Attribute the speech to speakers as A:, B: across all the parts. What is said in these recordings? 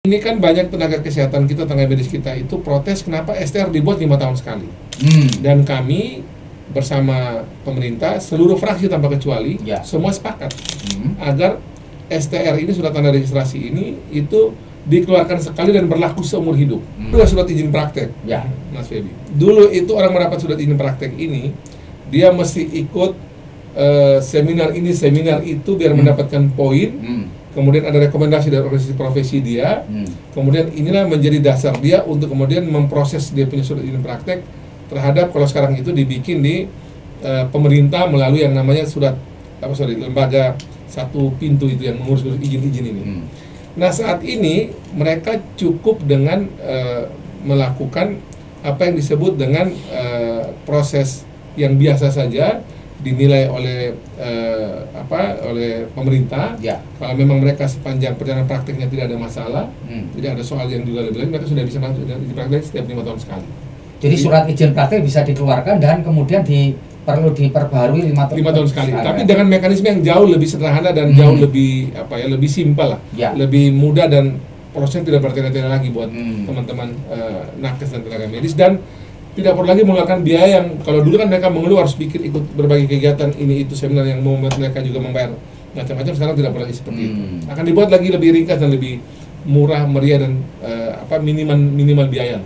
A: Ini kan banyak tenaga kesehatan kita, tenaga medis kita itu protes kenapa STR dibuat 5 tahun sekali. Dan kami bersama pemerintah, seluruh fraksi tanpa kecuali, semua sepakat agar STR ini, surat tanda registrasi ini, itu dikeluarkan sekali dan berlaku seumur hidup. Itu surat izin praktek, Mas Febi. Dulu itu orang mendapat surat izin praktek ini, dia mesti ikut seminar ini, seminar itu biar mendapatkan poin. Kemudian ada rekomendasi dari organisasi profesi dia, kemudian inilah menjadi dasar dia untuk kemudian memproses dia punya surat izin praktek terhadap, kalau sekarang itu dibikin di pemerintah melalui yang namanya lembaga satu pintu itu yang mengurus izin-izin ini. Nah, saat ini mereka cukup dengan melakukan apa yang disebut dengan proses yang biasa saja, dinilai oleh oleh pemerintah. Kalau memang mereka sepanjang perjalanan prakteknya tidak ada masalah, tidak ada soal yang juga lebih, mereka sudah bisa dipraktek setiap 5 tahun sekali.
B: Jadi surat izin praktek bisa dikeluarkan dan kemudian perlu diperbarui 5
A: tahun sekali. Tapi dengan mekanisme yang jauh lebih sederhana dan jauh lebih lebih simpel lah, lebih mudah, dan prosesnya tidak bertele-tele lagi buat teman-teman nakes dan tenaga medis, dan tidak perlu lagi mengeluarkan biaya yang kalau dulu kan mereka mengeluh harus ikut berbagai kegiatan ini itu seminar yang membuat mereka juga membayar macam-macam. Sekarang tidak perlu lagi seperti itu. Akan dibuat lagi lebih ringkas dan lebih murah meriah dan minimal biaya.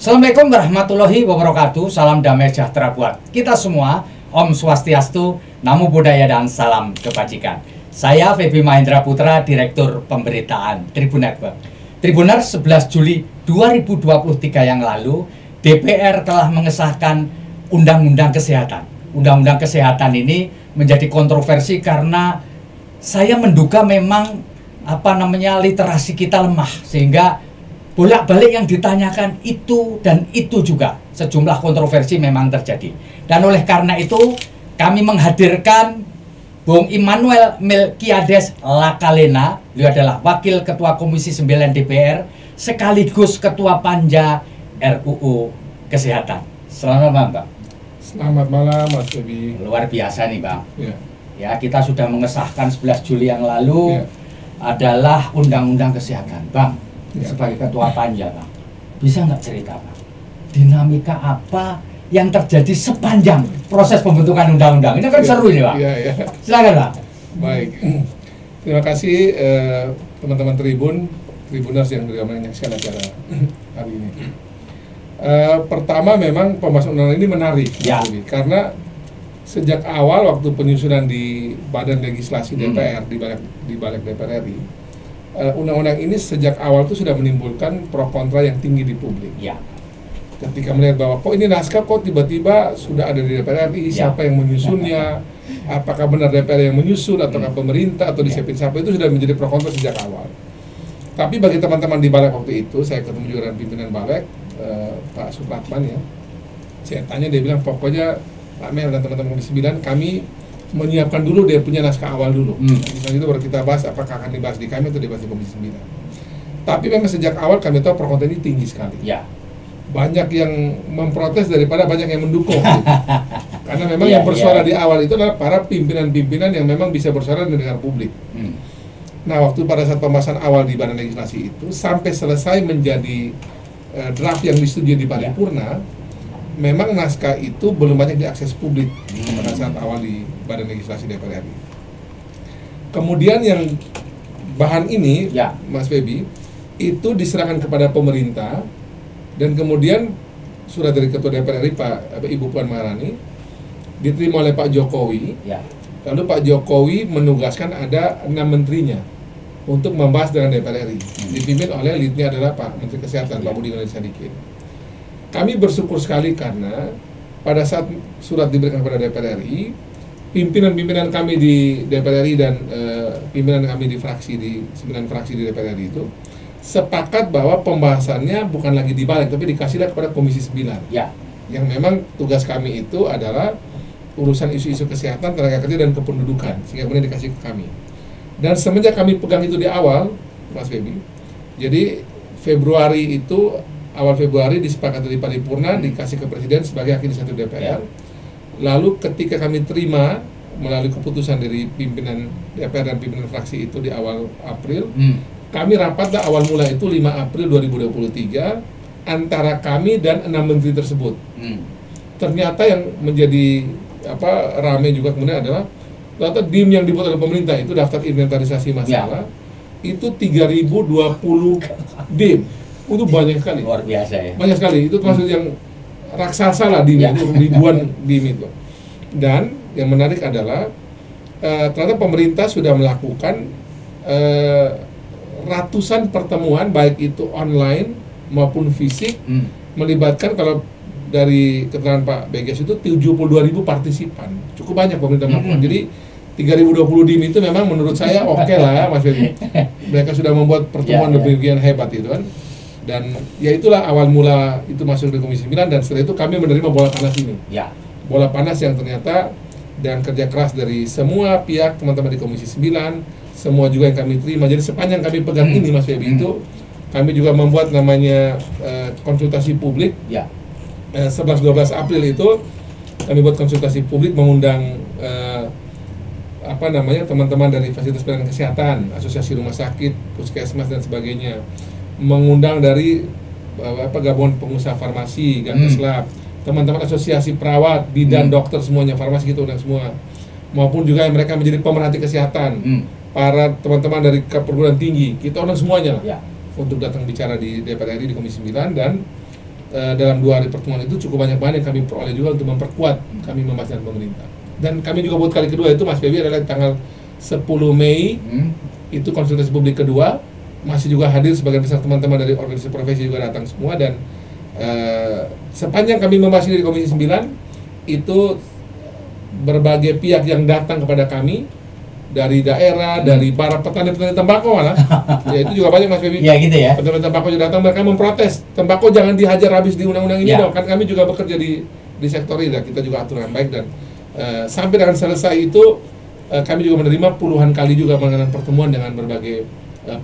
B: Assalamualaikum warahmatullahi wabarakatuh. Salam damai sejahtera buat kita semua. Om Swastiastu, Namo Buddhaya, dan salam kebajikan. Saya Febi Mahendra Putra, Direktur Pemberitaan Tribun Network. Tribuners, 11 Juli 2023 yang lalu, DPR telah mengesahkan Undang-Undang Kesehatan. Undang-Undang Kesehatan ini menjadi kontroversi karena saya menduga memang literasi kita lemah, sehingga bolak-balik yang ditanyakan itu dan itu juga, sejumlah kontroversi memang terjadi. Dan oleh karena itu kami menghadirkan Bung Immanuel Melkiades Lakalena. Beliau adalah Wakil Ketua Komisi 9 DPR sekaligus Ketua Panja RUU Kesehatan. Selamat malam, Bang.
A: Selamat malam, Mas Febi.
B: Luar biasa nih, Bang. Ya, kita sudah mengesahkan 11 Juli yang lalu adalah Undang-Undang Kesehatan, Bang. Sebagai Ketua Panja, Bang, bisa nggak cerita, Bang, dinamika apa yang terjadi sepanjang proses pembentukan undang-undang ini? Kan seru ini, Bang. Silakan, Bang.
A: Baik, terima kasih teman-teman Tribuners yang sudah menyaksikan acara hari ini. Pertama, memang pembahasan undang-undang ini menarik, karena sejak awal waktu penyusunan di Badan Legislasi DPR, di Balik DPR RI, undang-undang ini sejak awal itu sudah menimbulkan pro kontra yang tinggi di publik. Ketika melihat bahwa kok ini naskah kok tiba-tiba sudah ada di DPR RI, siapa yang menyusunnya, apakah benar DPR yang menyusun ataukah pemerintah atau disiapin siapa, itu sudah menjadi pro kontra sejak awal. Tapi bagi teman-teman di Balik waktu itu, saya ketemu juga dengan pimpinan Balik, Pak Supratman ya. Saya tanya, dia bilang pokoknya Pak Mel dan teman-teman Komisi 9, kami menyiapkan dulu, dia punya naskah awal dulu. Misalnya itu baru kita bahas apakah akan dibahas di kami atau dibahas di Komisi 9. Tapi memang sejak awal kami tahu pro kontra ini tinggi sekali. Banyak yang memprotes daripada banyak yang mendukung. Karena memang yang bersuara di awal itu adalah para pimpinan-pimpinan yang memang bisa bersuara di dengar publik. Nah, waktu pada saat pembahasan awal di Badan Legislasi itu sampai selesai menjadi draft yang disetujui di paripurna, memang naskah itu belum banyak diakses publik pada saat awal di Badan Legislasi DPR RI. Kemudian yang bahan ini, Mas Febi, itu diserahkan kepada pemerintah, dan kemudian surat dari Ketua DPR RI Ibu Puan Maharani diterima oleh Pak Jokowi.
B: Ya.
A: Lalu Pak Jokowi menugaskan ada 6 menterinya untuk membahas dengan DPR RI. Dipimpin oleh leadnya adalah Pak Menteri Kesehatan, Pak Budi Gunadisadikin. Kami bersyukur sekali karena pada saat surat diberikan kepada DPR RI, pimpinan-pimpinan kami di DPR RI dan pimpinan kami di 9 fraksi di DPR RI itu sepakat bahwa pembahasannya bukan lagi dibalik, tapi dikasihlah kepada Komisi 9.
B: Ya.
A: Yang memang tugas kami itu adalah urusan isu-isu kesehatan, tenaga kerja, dan kependudukan, sehingga kemudian dikasih ke kami. Dan semenjak kami pegang itu di awal, Mas Febi, jadi awal Februari disepakati di paripurna, dikasih ke Presiden sebagai akhir satu DPR. Lalu ketika kami terima melalui keputusan dari pimpinan DPR dan pimpinan fraksi itu di awal April, kami rapatlah awal mula itu 5 April 2023 antara kami dan 6 menteri tersebut. Ternyata yang menjadi rame juga kemudian adalah data DIM yang dibuat oleh pemerintah itu, daftar inventarisasi masalah, itu 3020 DIM. Itu banyak sekali.
B: Luar biasa ya.
A: Banyak sekali. Itu termasuk yang raksasa lah DIM, itu ribuan DIM itu. Dan yang menarik adalah ternyata pemerintah sudah melakukan ratusan pertemuan, baik itu online maupun fisik, melibatkan, kalau dari keterangan Pak Beges itu 72.000 partisipan. Cukup banyak pemerintah melakukan. Jadi 3020 DIM itu memang menurut saya oke lah ya, Mas Febi. Mereka sudah membuat pertemuan demikian hebat itu kan. Dan ya itulah awal mula itu masuk di Komisi 9, dan setelah itu kami menerima bola panas ini. Bola panas yang ternyata dan kerja keras dari semua pihak, teman-teman di Komisi 9, semua juga yang kami terima. Jadi sepanjang kami pegang ini, Mas Febi, itu kami juga membuat namanya konsultasi publik. 11-12 April itu kami buat konsultasi publik, mengundang teman-teman dari fasilitas pelayanan kesehatan, asosiasi rumah sakit, puskesmas dan sebagainya, mengundang dari gabungan pengusaha farmasi, Ganteslab, teman-teman asosiasi perawat, bidan, dokter, semuanya, farmasi, kita undang semua, maupun juga yang mereka menjadi pemerhati kesehatan, para teman-teman dari perguruan tinggi, kita undang semuanya lah, untuk datang bicara di DPR RI di Komisi 9. Dan dalam 2 hari pertemuan itu cukup banyak yang kami peroleh juga untuk memperkuat kami membahas dengan pemerintah. Dan kami juga buat kali kedua itu, Mas Febi, adalah tanggal 10 Mei itu konsultasi publik kedua, masih juga hadir sebagian besar teman-teman dari organisasi profesi juga datang semua. Dan sepanjang kami membahas ini di Komisi 9 itu berbagai pihak yang datang kepada kami dari daerah, dari para petani-petani tembakau malah. Ya itu juga banyak, Mas Febi.
B: Ya gitu ya.
A: Petani tembakau juga datang, mereka memprotes tembakau jangan dihajar habis di undang-undang ini dong. Kan kami juga bekerja di sektor ini, kita juga atur dengan baik. Dan sampai dengan selesai itu kami juga menerima puluhan kali juga mengadakan pertemuan dengan berbagai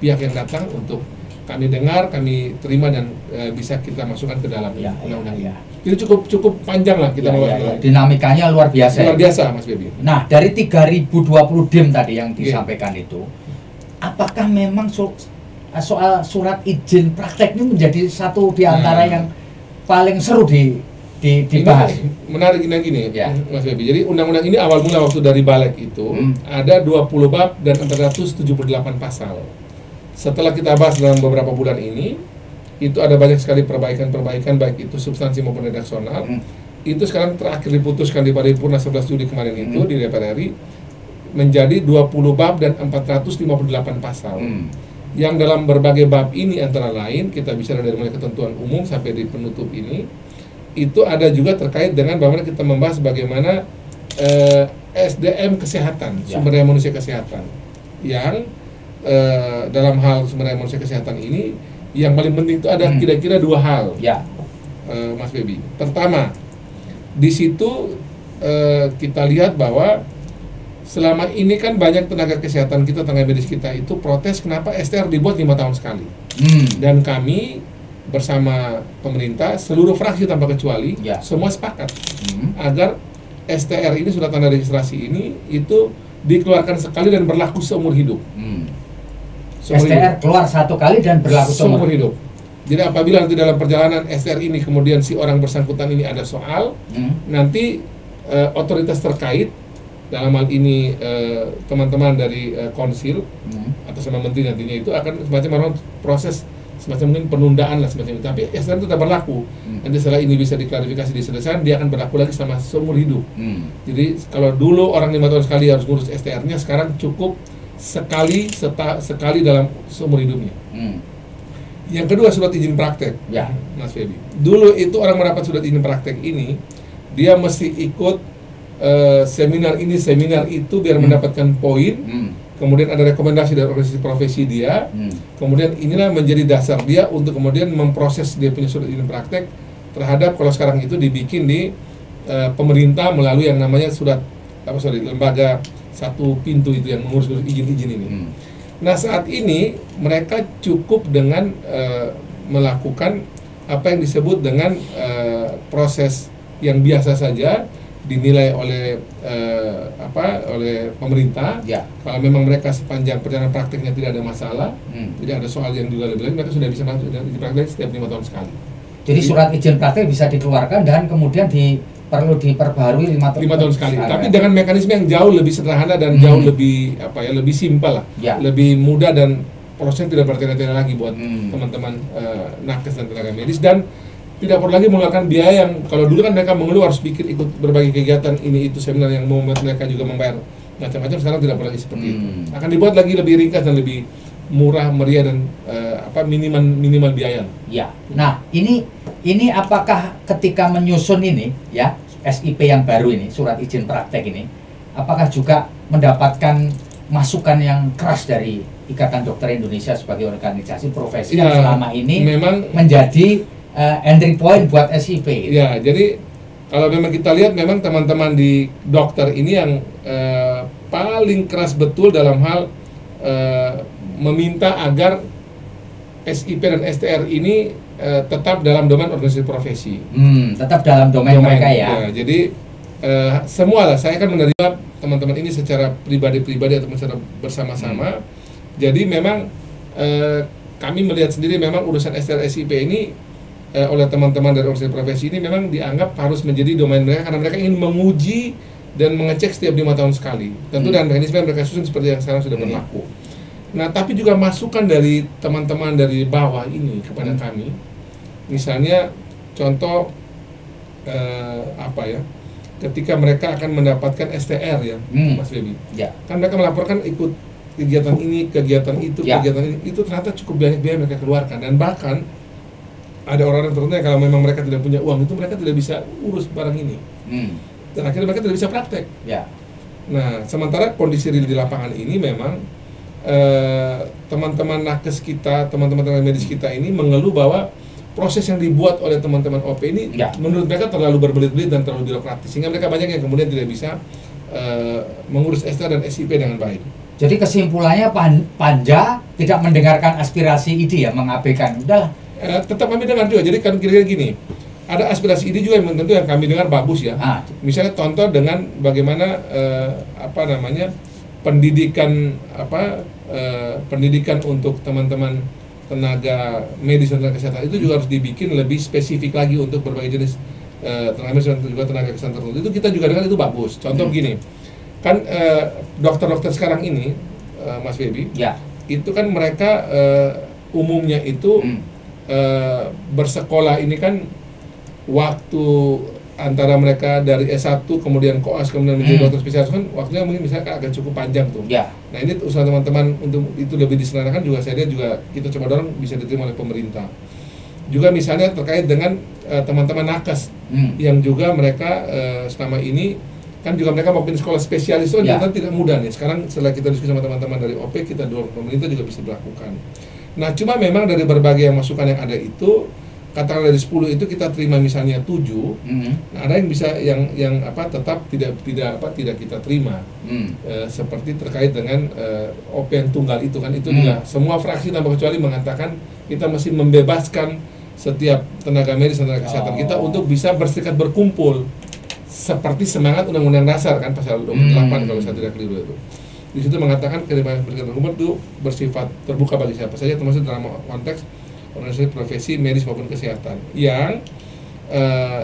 A: pihak yang datang untuk kami dengar, kami terima, dan bisa kita masukkan ke dalam undang-undang ini. Jadi cukup panjang lah kita membahas.
B: Dinamikanya luar biasa.
A: Luar biasa, Mas Febi.
B: Nah, dari 3020 DIM tadi yang disampaikan itu, apakah memang soal surat izin praktek ini menjadi satu di antara yang paling seru dibahas?
A: Ini menarik gini, Mas Febi. Jadi undang-undang ini awal mula waktu dari balik itu ada 20 bab dan 478 pasal. Setelah kita bahas dalam beberapa bulan ini, itu ada banyak sekali perbaikan-perbaikan, baik itu substansi maupun redaksional. Itu sekarang terakhir diputuskan di paripurna 11 Juli kemarin itu di DPR RI menjadi 20 bab dan 458 pasal. Yang dalam berbagai bab ini antara lain kita bicara dari mulai ketentuan umum sampai di penutup ini, itu ada juga terkait dengan bagaimana kita membahas bagaimana SDM kesehatan, sumber daya manusia kesehatan, yang dalam hal sumber daya manusia kesehatan ini yang paling penting itu ada kira-kira 2 hal, Mas Febi. Pertama, di situ kita lihat bahwa selama ini kan banyak tenaga kesehatan kita, tenaga medis kita itu protes kenapa STR dibuat 5 tahun sekali. Dan kami bersama pemerintah, seluruh fraksi tanpa kecuali, semua sepakat agar STR ini, surat tanda registrasi ini, itu dikeluarkan sekali dan berlaku seumur hidup.
B: STR keluar satu kali dan berlaku seumur
A: hidup. Jadi apabila nanti dalam perjalanan STR ini kemudian si orang bersangkutan ini ada soal, nanti otoritas terkait, dalam hal ini teman-teman dari konsil atau sama menteri nantinya itu akan semacam proses semacam mungkin penundaan lah semacam itu, tapi STR itu tetap berlaku. Nanti setelah ini bisa diklarifikasi diselesaikan, dia akan berlaku lagi sama seumur hidup. Jadi kalau dulu orang 5 tahun sekali harus ngurus STR-nya, sekarang cukup sekali dalam seumur hidupnya. Yang kedua, surat izin praktek,
B: ya,
A: Mas Feby. Dulu itu orang mendapat surat izin praktek ini, dia mesti ikut seminar ini, seminar itu biar mendapatkan poin. Kemudian ada rekomendasi dari organisasi profesi dia. Kemudian inilah menjadi dasar dia untuk kemudian memproses dia punya surat izin praktek terhadap, kalau sekarang itu dibikin di pemerintah melalui yang namanya lembaga satu pintu itu yang mengurus izin-izin ini. Nah, saat ini mereka cukup dengan melakukan apa yang disebut dengan proses yang biasa saja, dinilai oleh oleh pemerintah.
B: Ya.
A: Kalau memang mereka sepanjang perjalanan prakteknya tidak ada masalah, tidak ada soal yang juga lebih lagi, mereka sudah bisa masuk dan dipraktek setiap 5 tahun sekali.
B: Jadi surat izin praktek bisa dikeluarkan dan kemudian perlu diperbarui 5
A: tahun sekali. Tapi dengan mekanisme yang jauh lebih sederhana dan jauh lebih lebih simpel lah, lebih mudah dan prosesnya tidak bertele-tele lagi buat teman-teman nakes dan tenaga medis, dan tidak perlu lagi mengeluarkan biaya yang kalau dulu kan mereka mengeluh harus ikut berbagai kegiatan ini itu seminar yang membuat mereka juga membayar macam-macam. Sekarang tidak perlu lagi seperti itu. Akan dibuat lagi lebih ringkas dan lebih murah meriah dan minimal biaya.
B: Ya. Nah, ini apakah ketika menyusun ini ya SIP yang baru ini, surat izin praktek ini, apakah juga mendapatkan masukan yang keras dari Ikatan Dokter Indonesia sebagai organisasi profesi yang selama ini memang menjadi entry point buat SIP gitu?
A: Ya, jadi kalau memang kita lihat memang teman-teman di dokter ini yang paling keras betul dalam hal meminta agar SIP dan STR ini tetap dalam domain organisasi profesi.
B: Tetap dalam domain mereka ya.
A: Jadi semua lah, saya akan menerima teman-teman ini secara pribadi-pribadi atau secara bersama-sama. Jadi memang kami melihat sendiri memang urusan STR SIP ini oleh teman-teman dari organisasi profesi ini memang dianggap harus menjadi domain mereka karena mereka ingin menguji dan mengecek setiap 5 tahun sekali. Tentu dengan mekanisme yang mereka susun seperti yang sekarang sudah berlaku. Nah, tapi juga masukan dari teman-teman dari bawah ini kepada kami, misalnya contoh ketika mereka akan mendapatkan STR ya, Mas Feby, kan mereka melaporkan ikut kegiatan ini, kegiatan itu, kegiatan ini, itu ternyata cukup banyak biaya mereka keluarkan, dan bahkan ada orang-orang tertentu yang kalau memang mereka tidak punya uang itu mereka tidak bisa urus barang ini, dan akhirnya mereka tidak bisa praktek. Nah, sementara kondisi real di lapangan ini memang teman-teman nakes kita, teman-teman tenaga medis kita ini mengeluh bahwa proses yang dibuat oleh teman-teman OP ini menurut mereka terlalu berbelit-belit dan terlalu birokratis, sehingga mereka banyak yang kemudian tidak bisa mengurus STR dan SIP dengan baik.
B: Jadi kesimpulannya Panja tidak mendengarkan aspirasi ID ya, mengabaikan. Udahlah.
A: Tetap kami dengar juga. Jadi kan kira-kira gini, ada aspirasi ID juga yang tentu yang kami dengar bagus ya. Misalnya contoh dengan bagaimana pendidikan pendidikan untuk teman-teman tenaga medis dan tenaga kesehatan itu juga harus dibikin lebih spesifik lagi untuk berbagai jenis tenaga medis dan juga tenaga kesehatan tertentu. Itu kita juga dengar itu bagus. Contoh begini, kan dokter-dokter sekarang ini, Mas Feby, itu kan mereka umumnya itu bersekolah ini kan waktu antara mereka dari S1 kemudian koas kemudian menjadi dokter spesialis kan waktunya mungkin misalnya agak cukup panjang tuh. Nah, ini usaha teman-teman untuk itu lebih disederhanakan juga saya lihat juga kita coba dorong bisa diterima oleh pemerintah. Juga misalnya terkait dengan teman-teman nakes yang juga mereka selama ini kan juga mereka mau pindah sekolah spesialis itu kan tidak mudah nih. Sekarang setelah kita diskusi sama teman-teman dari OP, kita dorong pemerintah juga bisa dilakukan. Nah, cuma memang dari berbagai masukan yang ada itu, katakanlah dari 10 itu kita terima misalnya 7, nah ada yang bisa yang tetap tidak kita terima, seperti terkait dengan OP yang tunggal itu kan itu juga semua fraksi tanpa kecuali mengatakan kita mesti membebaskan setiap tenaga medis dan tenaga kesehatan kita untuk bisa berserikat berkumpul seperti semangat Undang-Undang Dasar kan pasal 28 kalau saya tidak keliru itu. Di situ mengatakan kebebasan berserikat berkumpul itu bersifat terbuka bagi siapa saja termasuk dalam konteks organisasi profesi medis maupun kesehatan yang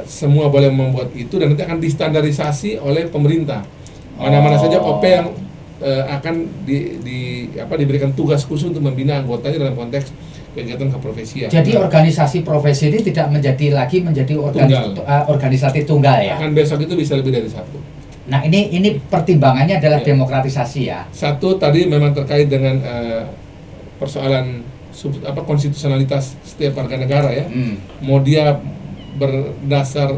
A: semua boleh membuat itu dan nanti akan distandarisasi oleh pemerintah mana-mana saja OP yang akan diberikan tugas khusus untuk membina anggotanya dalam konteks kegiatan keprofesian.
B: Jadi organisasi profesi ini tidak menjadi organisasi tunggal ya.
A: Akan besok itu bisa lebih dari satu.
B: Nah ini pertimbangannya adalah demokratisasi ya.
A: Satu tadi memang terkait dengan persoalan konstitusionalitas setiap warga negara ya. Mau dia berdasar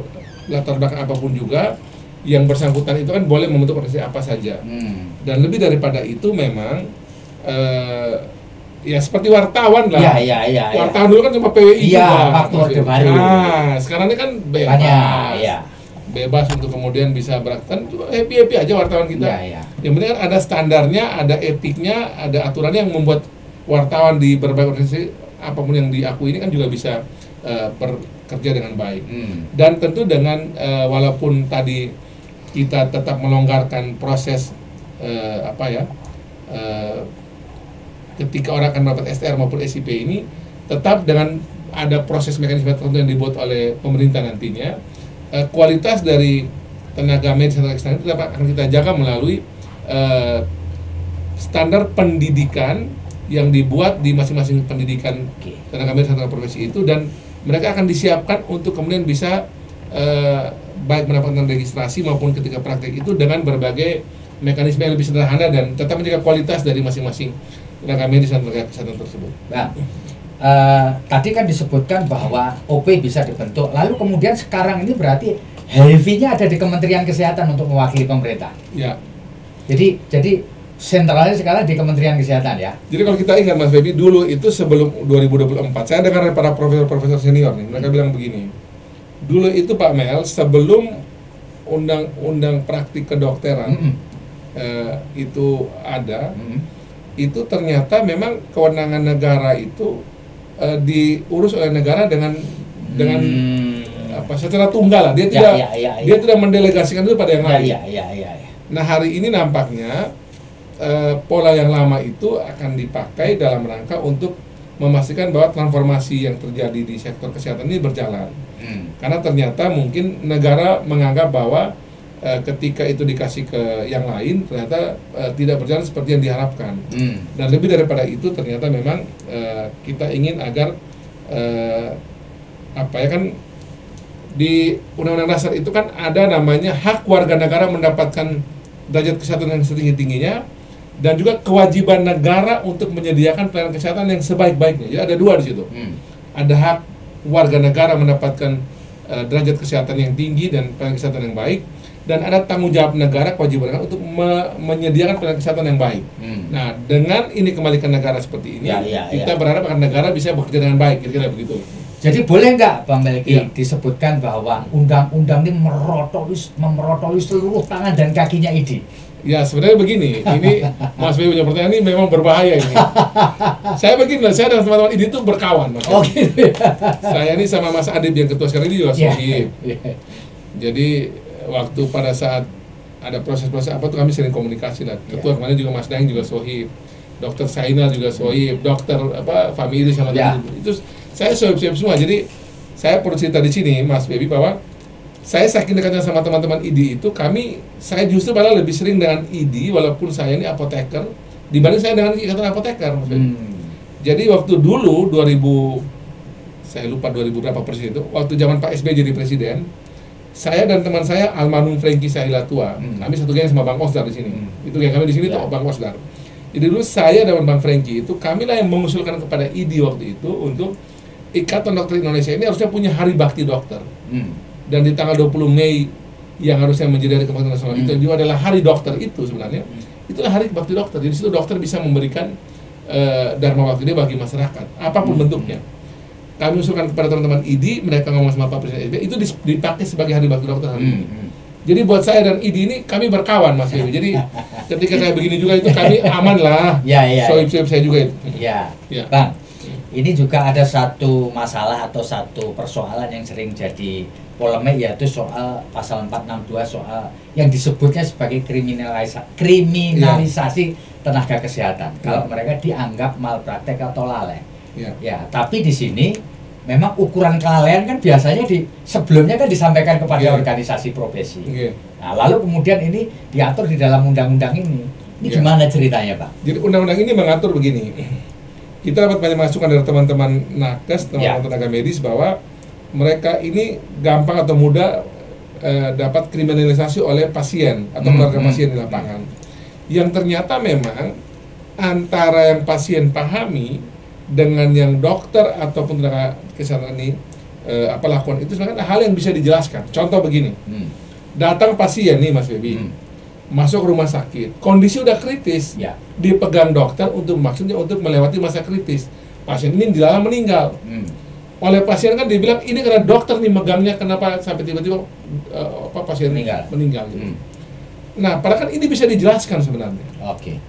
A: latar belakang apapun juga, yang bersangkutan itu kan boleh membentuk organisasi apa saja. Dan lebih daripada itu memang ya seperti wartawan lah. Wartawan dulu kan cuma PWI
B: Waktu Orde Baru.
A: Nah, sekarang ini kan bebas.
B: Banyak,
A: bebas untuk kemudian bisa beraktivitas, happy aja wartawan kita. Yang penting kan ada standarnya, ada etiknya, ada aturannya yang membuat wartawan di berbagai organisasi apapun yang diakui ini kan juga bisa bekerja dengan baik. Dan tentu dengan walaupun tadi kita tetap melonggarkan proses ketika orang akan mendapat STR maupun SIP ini, tetap dengan ada proses mekanisme tertentu yang dibuat oleh pemerintah nantinya, kualitas dari tenaga medis dan tenaga itu dapat akan kita jaga melalui standar pendidikan yang dibuat di masing-masing pendidikan tenaga medis dan tenaga profesi itu, dan mereka akan disiapkan untuk kemudian bisa baik mendapatkan registrasi maupun ketika praktek itu dengan berbagai mekanisme yang lebih sederhana dan tetap menjaga kualitas dari masing-masing tenaga medis dan tenaga kesehatan tersebut.
B: Nah, tadi kan disebutkan bahwa OP bisa dibentuk, lalu kemudian sekarang ini berarti heavy-nya ada di Kementerian Kesehatan untuk mewakili pemerintah.
A: Ya.
B: Jadi sentralnya sekarang di Kementerian Kesehatan ya.
A: Jadi kalau kita ingat Mas Febi, dulu itu sebelum 2024, saya dengar dari para profesor senior nih, mereka bilang begini. Dulu itu Pak Mel, sebelum undang-undang praktik kedokteran itu ada, itu ternyata memang kewenangan negara itu diurus oleh negara dengan secara tunggal lah. Dia tidak mendelegasikan itu pada yang lain. Nah, hari ini nampaknya pola yang lama itu akan dipakai dalam rangka untuk memastikan bahwa transformasi yang terjadi di sektor kesehatan ini berjalan. Karena ternyata mungkin negara menganggap bahwa ketika itu dikasih ke yang lain ternyata tidak berjalan seperti yang diharapkan. Dan lebih daripada itu ternyata memang kita ingin agar di Undang-Undang Dasar itu kan ada namanya hak warga negara mendapatkan derajat kesehatan yang setinggi-tingginya, dan juga kewajiban negara untuk menyediakan pelayanan kesehatan yang sebaik-baiknya. Jadi ada dua di situ. Ada hak warga negara mendapatkan derajat kesehatan yang tinggi dan pelayanan kesehatan yang baik, dan ada tanggung jawab negara, kewajiban negara untuk menyediakan pelayanan kesehatan yang baik. Nah, dengan ini kembali ke negara seperti ini, kita berharap agar negara bisa bekerja dengan baik, kira-kira begitu.
B: Jadi boleh nggak Bang Melki disebutkan bahwa undang-undang ini memerotoli seluruh tangan dan kakinya ID?
A: Ya, sebenarnya begini, ini Mas Bey punya pertanyaan ini memang berbahaya ini. Saya begini, saya dengan teman-teman ID itu berkawan, Mas.
B: Gitu.
A: Saya ini sama Mas Adib yang ketua sekarang ini juga sohib. Jadi waktu pada saat ada proses-proses apa tuh kami sering komunikasi lah. Ketua kemarin juga Mas Daeng juga sohib, Dokter Saina juga sohib, Dokter Famili sama itu saya sohib semua. Jadi saya perlu cerita di sini Mas Baby bahwa saya saking dekatnya sama teman-teman ID itu, saya justru malah lebih sering dengan ID walaupun saya ini apoteker dibanding saya dengan ikatan apoteker, Mas Baby. Jadi waktu dulu 2000 berapa persis itu, waktu zaman Pak SBY jadi presiden, saya dan teman saya almarhum Franky Sailatua, kami satu geng sama Bang Osdar di sini. Itu geng kami di sini tuh Bang Osdar. Jadi dulu saya dan Bang Franky itu, kamilah yang mengusulkan kepada ID waktu itu untuk Ikatan Dokter Indonesia ini harusnya punya Hari Bakti Dokter. Dan di tanggal 20 Mei yang harusnya menjadi Hari Kebaktian Nasional itu juga adalah Hari Dokter itu sebenarnya. Itulah Hari Bakti Dokter. Jadi situ dokter bisa memberikan dharma bakti dia bagi masyarakat, apapun bentuknya. Kami usulkan kepada teman-teman ID, mereka ngomong sama Pak Presiden SBY, itu dipakai sebagai Hari Bakti Dokter hari ini. Jadi buat saya dan ID ini kami berkawan, Mas Dewi. Jadi ketika saya begini juga itu kami aman lah. Sohib-sohib saya juga itu.
B: Bang, ini juga ada satu masalah atau satu persoalan yang sering jadi polemik, yaitu soal pasal 462 soal yang disebutnya sebagai kriminalisasi tenaga kesehatan. Kalau mereka dianggap malpraktek atau lalai. Tapi di sini memang ukuran kelalaian kan biasanya sebelumnya kan disampaikan kepada organisasi profesi. Nah, lalu kemudian ini diatur di dalam undang-undang ini. Ini gimana ceritanya, Pak?
A: Jadi undang-undang ini mengatur begini. kita dapat banyak masukan dari teman-teman nakes, teman-teman tenaga medis bahwa mereka ini gampang atau mudah dapat kriminalisasi oleh pasien atau keluarga pasien di lapangan. Yang ternyata memang antara yang pasien pahami dengan yang dokter ataupun tenaga kesehatan ini lakukan itu sebenarnya hal yang bisa dijelaskan. Contoh begini, datang pasien nih Mas Febi, masuk rumah sakit, kondisi udah kritis, dipegang dokter maksudnya untuk melewati masa kritis. Pasien ini dilalah meninggal. Oleh pasien kan dibilang ini karena dokter nih megangnya, kenapa sampai tiba-tiba pasien meninggal gitu. Nah, padahal kan ini bisa dijelaskan sebenarnya.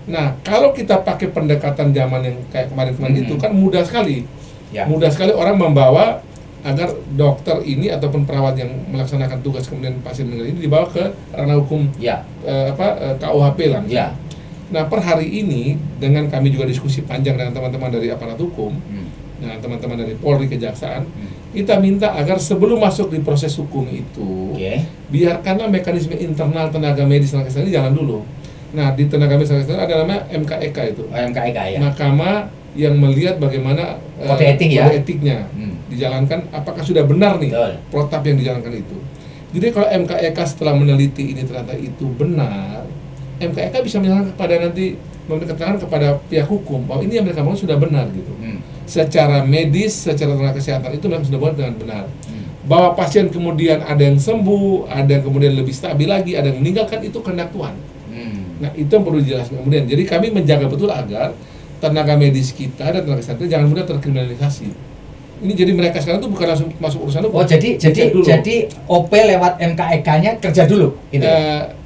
A: Nah, kalau kita pakai pendekatan zaman yang kayak kemarin-kemarin itu kan mudah sekali. Mudah sekali orang membawa agar dokter ini ataupun perawat yang melaksanakan tugas kemudian pasien meninggal ini dibawa ke ranah hukum KUHP langsung. Nah, per hari ini dengan kami juga diskusi panjang dengan teman-teman dari aparat hukum, nah teman-teman dari Polri, Kejaksaan, kita minta agar sebelum masuk di proses hukum itu, biarkanlah mekanisme internal tenaga medis dan kesehatan ini jalan dulu. Nah, di tenaga medis dan kesehatan ada namanya MKEK itu. Mahkamah yang melihat bagaimana kode etiknya dijalankan, apakah sudah benar nih protap yang dijalankan itu. Jadi kalau MKEK setelah meneliti ini ternyata itu benar, MKEK bisa menyerahkan kepada nanti memberi keterangan kepada pihak hukum bahwa ini yang mereka mau sudah benar gitu. Secara medis, secara tenaga kesehatan itu memang sudah buat dengan benar. Bahwa pasien kemudian ada yang sembuh, ada yang kemudian lebih stabil lagi, ada yang meninggalkan, itu kehendak Tuhan. Nah, itu yang perlu dijelaskan kemudian. Jadi kami menjaga betul agar tenaga medis kita dan tenaga kesehatan jangan mudah terkriminalisasi. Ini jadi mereka sekarang tuh bukan langsung masuk urusan hukum.
B: Jadi OP lewat MKEK-nya kerja dulu gitu.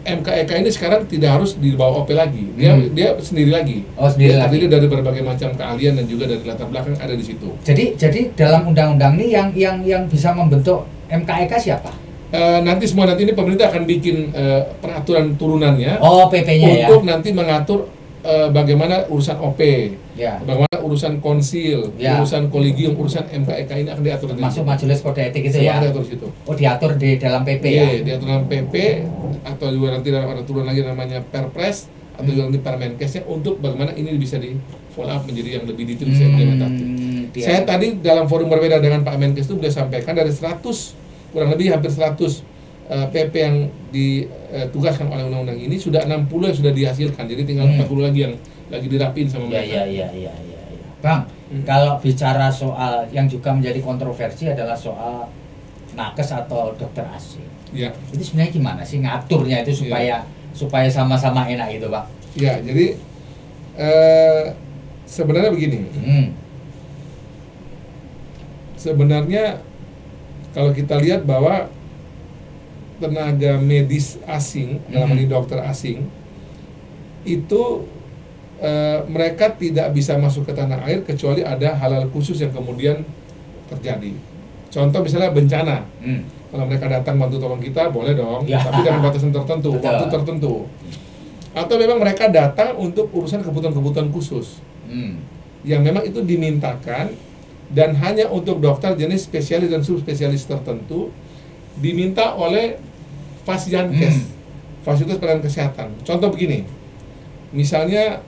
A: MKEK ini sekarang tidak harus di bawah OP lagi. Dia sendiri lagi.
B: Sendiri lagi.
A: Terdiri dari berbagai macam keahlian dan juga dari latar belakang ada di situ.
B: Jadi dalam undang-undang ini yang bisa membentuk MKEK siapa?
A: Nanti ini pemerintah akan bikin peraturan turunannya.
B: PP-nya
A: untuk nanti mengatur bagaimana urusan OP, bagaimana urusan konsil, urusan kolegium, urusan MKEK ini akan diatur.
B: Masuk majelis kode etik itu ya?
A: Diatur situ.
B: Diatur di dalam PP ya?
A: Diatur dalam PP, atau juga nanti ada turun lagi namanya Perpres, atau juga nanti Permenkesnya untuk bagaimana ini bisa di follow up menjadi yang lebih detail, bisa implementatif. Saya tadi dalam forum berbeda dengan Pak Menkes itu beliau sampaikan dari 100, kurang lebih hampir 100 PP yang ditugaskan oleh undang-undang ini sudah 60 yang sudah dihasilkan, jadi tinggal 40 lagi yang lagi dirapin sama mereka.
B: Bang, kalau bicara soal yang juga menjadi kontroversi adalah soal nakes atau dokter asing. Itu sebenarnya gimana sih ngaturnya itu supaya sama-sama enak gitu, Pak?
A: Jadi sebenarnya begini. Sebenarnya kalau kita lihat bahwa tenaga medis asing, dalam hal ini dokter asing, itu mereka tidak bisa masuk ke tanah air kecuali ada hal-hal khusus yang kemudian terjadi. Contoh misalnya bencana, kalau mereka datang bantu tolong kita boleh dong, tapi dengan batasan tertentu, waktu tertentu. Atau memang mereka datang untuk urusan kebutuhan-kebutuhan khusus, yang memang itu dimintakan dan hanya untuk dokter jenis spesialis dan subspesialis tertentu, diminta oleh Fasyankes, Fasilitas Pelayanan Kesehatan. Contoh begini, misalnya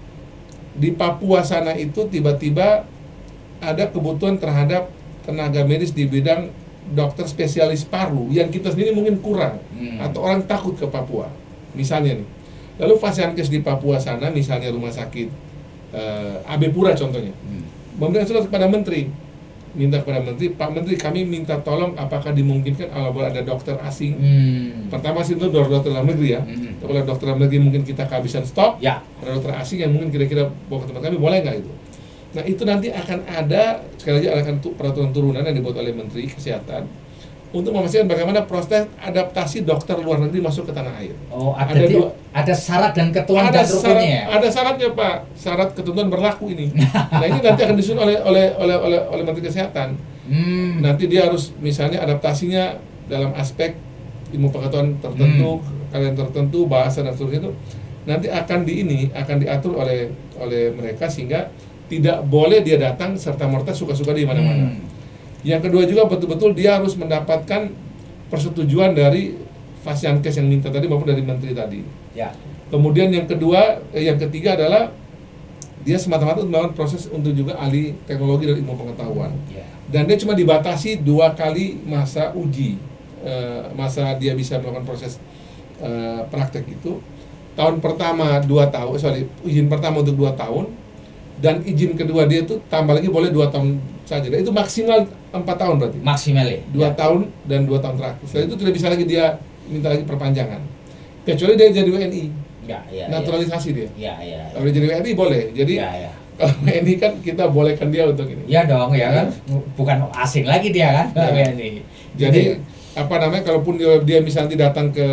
A: di Papua sana itu tiba-tiba ada kebutuhan terhadap tenaga medis di bidang dokter spesialis paru yang kita sendiri mungkin kurang, atau orang takut ke Papua, misalnya nih. Lalu Fasyankes di Papua sana, misalnya rumah sakit AB Pura contohnya, memberikan surat kepada Menteri, minta kepada Menteri, Pak Menteri kami minta tolong apakah dimungkinkan kalau ada dokter asing. Pertama sih itu dokter dalam negeri ya. Kalau dokter dalam negeri mungkin kita kehabisan stok, ada dokter asing yang mungkin kira-kira bawa ke tempat kami, boleh nggak itu? Nah itu nanti akan ada, sekali lagi akan peraturan turunan yang dibuat oleh Menteri Kesehatan untuk memastikan bagaimana proses adaptasi dokter luar negeri masuk ke tanah air.
B: Ada syarat dan ketentuan dan rukunnya.
A: Ada syaratnya Pak, syarat ketentuan berlaku ini. Nah ini nanti akan disusun oleh Menteri Kesehatan. Nanti dia harus misalnya adaptasinya dalam aspek ilmu pengetahuan tertentu, kalian tertentu, bahasa dan seterusnya itu nanti akan diatur oleh mereka sehingga tidak boleh dia datang serta merta suka-suka di mana-mana. Yang kedua juga betul-betul dia harus mendapatkan persetujuan dari Fasyankes yang minta tadi maupun dari Menteri tadi. Kemudian yang ketiga adalah dia semata-mata melakukan proses untuk juga ahli teknologi dan ilmu pengetahuan.
B: Ya.
A: Dan dia cuma dibatasi 2 kali masa uji, masa dia bisa melakukan proses praktek itu. Tahun pertama 2 tahun, izin pertama untuk 2 tahun, dan izin kedua dia itu tambah lagi boleh 2 tahun saja. Dan itu maksimal 4 tahun berarti.
B: Maksimal ya.
A: 2 tahun dan 2 tahun terakhir. Setelah itu tidak bisa lagi dia minta lagi perpanjangan. Kecuali dia jadi WNI.
B: Ya,
A: Naturalisasi dia.
B: Ya.
A: Kalau dia jadi WNI boleh. Jadi
B: Ya.
A: kalau WNI kan kita bolehkan dia untuk ini.
B: Ya dong, ya kan. Bukan asing lagi dia kan.
A: Ya.
B: Ini.
A: Jadi apa namanya, kalaupun dia misalnya datang ke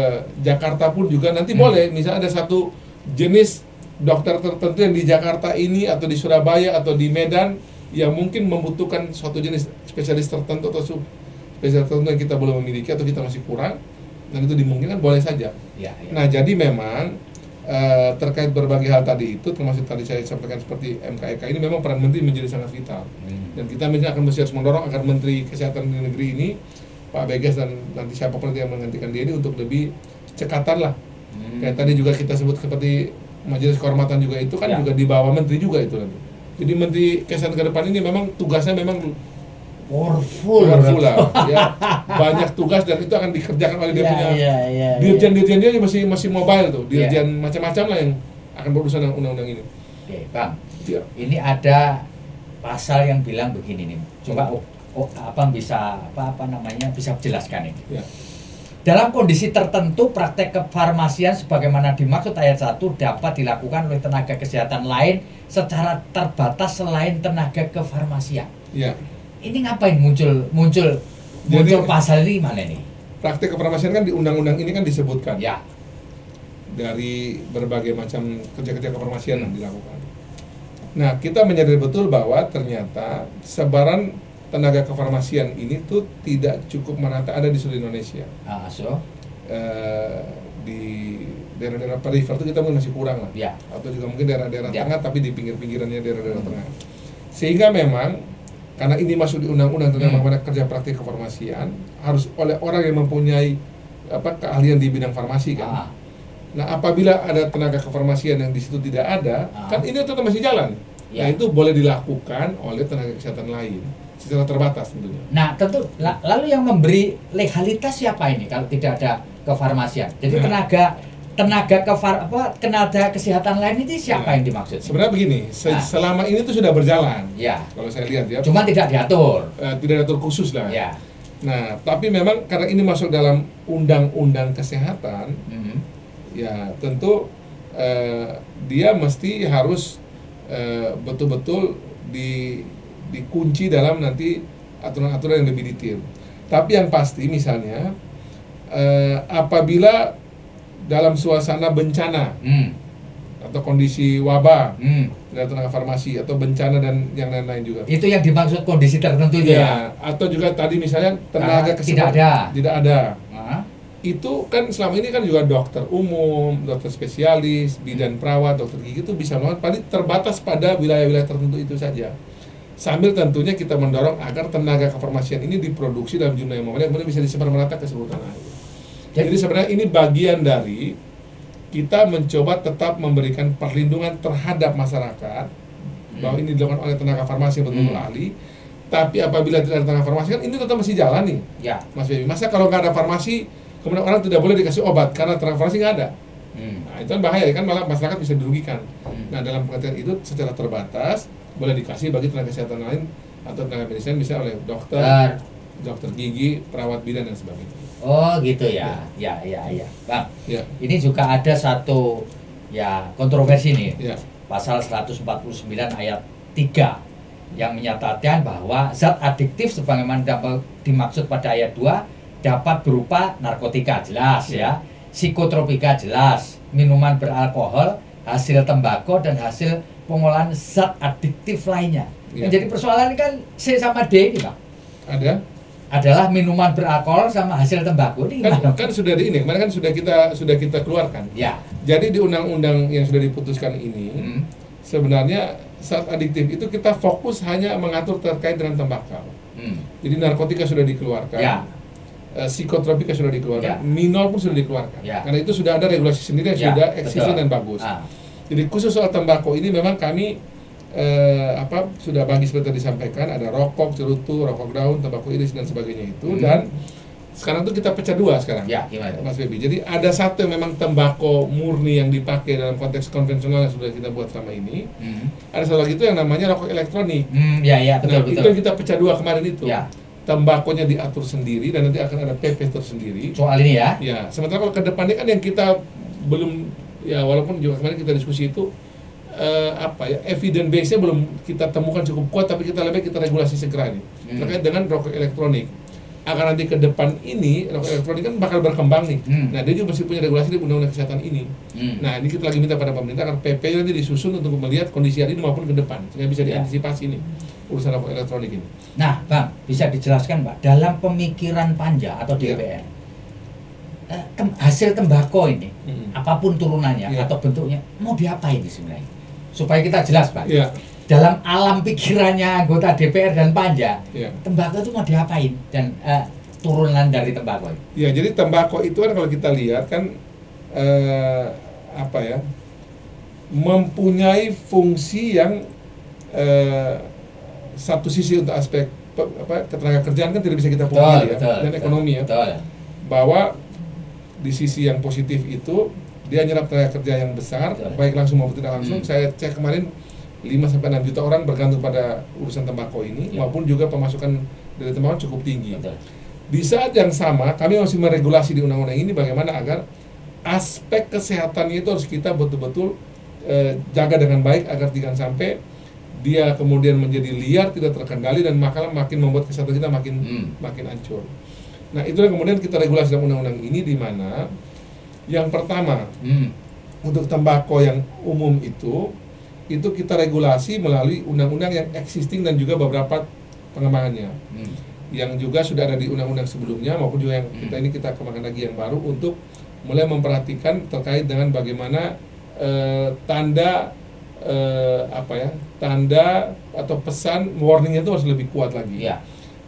A: Jakarta pun juga nanti boleh. Misalnya ada satu jenis dokter tertentu yang di Jakarta ini atau di Surabaya atau di Medan yang mungkin membutuhkan suatu jenis spesialis tertentu atau spesialis tertentu yang kita belum memiliki atau kita masih kurang, dan itu dimungkinkan boleh saja.
B: Ya.
A: Nah, jadi memang terkait berbagai hal tadi itu, termasuk tadi saya sampaikan seperti MKEK ini, memang peran Menteri menjadi sangat vital. Dan kita akan harus mendorong agar Menteri Kesehatan di negeri ini, Pak Beges dan nanti siapapun yang menggantikan dia ini, untuk lebih cekatan lah. Kayak tadi juga kita sebut seperti Majelis Kehormatan juga itu kan juga di bawah Menteri juga itu nanti. Jadi Menteri Kesehatan ke depan ini memang tugasnya memang
B: powerful
A: lah, ya. Banyak tugas dan itu akan dikerjakan oleh dia punya dirjen-dirjen dia masih mobile tuh, dirjen macam-macam lah yang akan berurusan dengan undang-undang ini.
B: Oke, Bang.
A: Ya.
B: Ini ada pasal yang bilang begini nih. Coba bisa jelaskan ini.
A: Ya.
B: Dalam kondisi tertentu, praktek kefarmasian sebagaimana dimaksud ayat 1 dapat dilakukan oleh tenaga kesehatan lain secara terbatas selain tenaga kefarmasian.
A: Ya.
B: Ini ngapain muncul pasal ini mana nih?
A: Praktek kefarmasian kan di undang-undang ini kan disebutkan.
B: Ya.
A: Dari berbagai macam kerja-kerja kefarmasian yang dilakukan. Nah, kita menyadari betul bahwa ternyata sebaran tenaga kefarmasian ini tuh tidak cukup merata ada di seluruh Indonesia. Di daerah-daerah perifer itu kita mungkin masih kurang lah.
B: Ya.
A: Atau juga mungkin daerah-daerah tengah, tapi di pinggir-pinggirannya daerah-daerah tengah. Sehingga memang karena ini masuk di undang-undang tentang bagaimana kerja praktik kefarmasian, harus oleh orang yang mempunyai keahlian di bidang farmasi kan. Nah, apabila ada tenaga kefarmasian yang di situ tidak ada, kan ini tetap masih jalan. Nah, itu boleh dilakukan oleh tenaga kesehatan lain secara terbatas tentunya. Nah,
B: tentu lalu yang memberi legalitas siapa ini kalau tidak ada kefarmasian? Jadi tenaga kesehatan lain itu siapa yang dimaksud?
A: Sebenarnya begini, selama ini itu sudah berjalan.
B: Ya.
A: Kalau saya lihat ya.
B: Cuma tidak diatur.
A: Tidak diatur khusus lah.
B: Ya.
A: Nah, tapi memang karena ini masuk dalam undang-undang kesehatan, ya tentu dia mesti harus betul-betul dikunci dalam nanti aturan-aturan yang lebih detail. Tapi yang pasti misalnya apabila dalam suasana bencana atau kondisi wabah dari tenaga farmasi atau bencana dan yang lain-lain juga.
B: Itu yang dimaksud kondisi tertentu itu ya.
A: Atau juga tadi misalnya tenaga kesehatan tidak ada. Itu kan selama ini kan juga dokter umum, dokter spesialis, bidan perawat, dokter gigi itu bisa melakukan, paling terbatas pada wilayah-wilayah tertentu itu saja. Sambil tentunya kita mendorong agar tenaga kefarmasian ini diproduksi dalam jumlah yang memadai, kemudian bisa disebar merata ke seluruh tanah air. Jadi sebenarnya ini bagian dari kita mencoba tetap memberikan perlindungan terhadap masyarakat bahwa ini dilakukan oleh tenaga farmasi yang betul-betul ahli. Tapi apabila tidak ada tenaga farmasi kan ini tetap masih jalan nih, Mas Bebi. Masa kalau nggak ada farmasi kemudian orang tidak boleh dikasih obat karena tenaga farmasi nggak ada? Nah, itu kan bahaya kan, malah masyarakat bisa dirugikan. Nah, dalam pengertian itu secara terbatas boleh dikasih bagi tenaga kesehatan lain atau tenaga medis misalnya oleh dokter gigi, perawat bidan dan sebagainya.
B: Oh gitu ya. Bang, ini juga ada satu kontroversi nih. Pasal 149 ayat 3 yang menyatakan bahwa zat adiktif sebagaimana dimaksud pada ayat 2 dapat berupa narkotika jelas ya, psikotropika jelas, minuman beralkohol, hasil tembakau dan hasil pengolahan zat adiktif lainnya. Jadi persoalan ini kan C sama D ini, Pak. Adalah minuman beralkohol sama hasil tembakau ini
A: kan sudah di ini, kemarin kan sudah kita keluarkan.
B: Ya.
A: Jadi di undang-undang yang sudah diputuskan ini sebenarnya zat adiktif itu kita fokus hanya mengatur terkait dengan tembakau. Jadi narkotika sudah dikeluarkan. Psikotropika sudah dikeluarkan, minol pun sudah dikeluarkan. Karena itu sudah ada regulasi sendiri yang sudah existing dan bagus. Jadi khusus soal tembakau ini memang kami sudah bagi seperti disampaikan, ada rokok cerutu, rokok daun, tembakau iris dan sebagainya itu. Dan sekarang tuh kita pecah dua sekarang,
B: ya, gimana?
A: Mas Febi. Jadi ada satu yang memang tembakau murni yang dipakai dalam konteks konvensional yang sudah kita buat selama ini. Ada satu lagi itu yang namanya rokok elektronik.
B: Ya, betul,
A: Nah,
B: betul.
A: itu yang kita pecah dua kemarin itu.
B: Ya.
A: Tembakonya diatur sendiri dan nanti akan ada PP tersendiri.
B: Soal ini ya.
A: Ya, sementara kalau ke depannya kan yang kita belum, ya walaupun juga kemarin kita diskusi itu evidence base-nya belum kita temukan cukup kuat, tapi kita lebih kita regulasi segera nih terkait dengan rokok elektronik. Akan nanti ke depan ini rokok elektronik kan bakal berkembang nih. Nah, dia juga masih punya regulasi di undang-undang kesehatan ini. Nah, ini kita lagi minta pada pemerintah agar PP nanti disusun untuk melihat kondisi hari ini maupun ke depan sehingga bisa diantisipasi nih urusan rokok elektronik ini.
B: Nah, Bang, bisa dijelaskan, Pak, dalam pemikiran Panja atau DPR, hasil tembakau ini, apapun turunannya atau bentuknya, mau diapain sebenarnya? Supaya kita jelas, Pak. Dalam alam pikirannya anggota DPR dan Panja, tembakau itu mau diapain dan turunan dari tembakau?
A: Ya, jadi tembakau itu kan kalau kita lihat kan mempunyai fungsi yang satu sisi untuk aspek ketenaga kerjaan kan tidak bisa kita pungkiri dan ekonomi bahwa di sisi yang positif itu dia nyerap tenaga kerja yang besar, baik langsung maupun tidak langsung. Saya cek kemarin 5-6 juta orang bergantung pada urusan tembakau ini, maupun juga pemasukan dari tembakau cukup tinggi. Di saat yang sama, kami masih meregulasi di undang-undang ini bagaimana agar aspek kesehatannya itu harus kita betul-betul jaga dengan baik agar jangan sampai dia kemudian menjadi liar, tidak terkendali, dan makin membuat kesehatan kita makin hancur. Nah, itulah kemudian kita regulasi dalam undang-undang ini, di mana yang pertama untuk tembakau yang umum itu kita regulasi melalui undang-undang yang existing dan juga beberapa pengembangannya yang juga sudah ada di undang-undang sebelumnya maupun juga yang kita kembangkan lagi yang baru untuk mulai memperhatikan terkait dengan bagaimana tanda atau pesan warningnya itu harus lebih kuat lagi.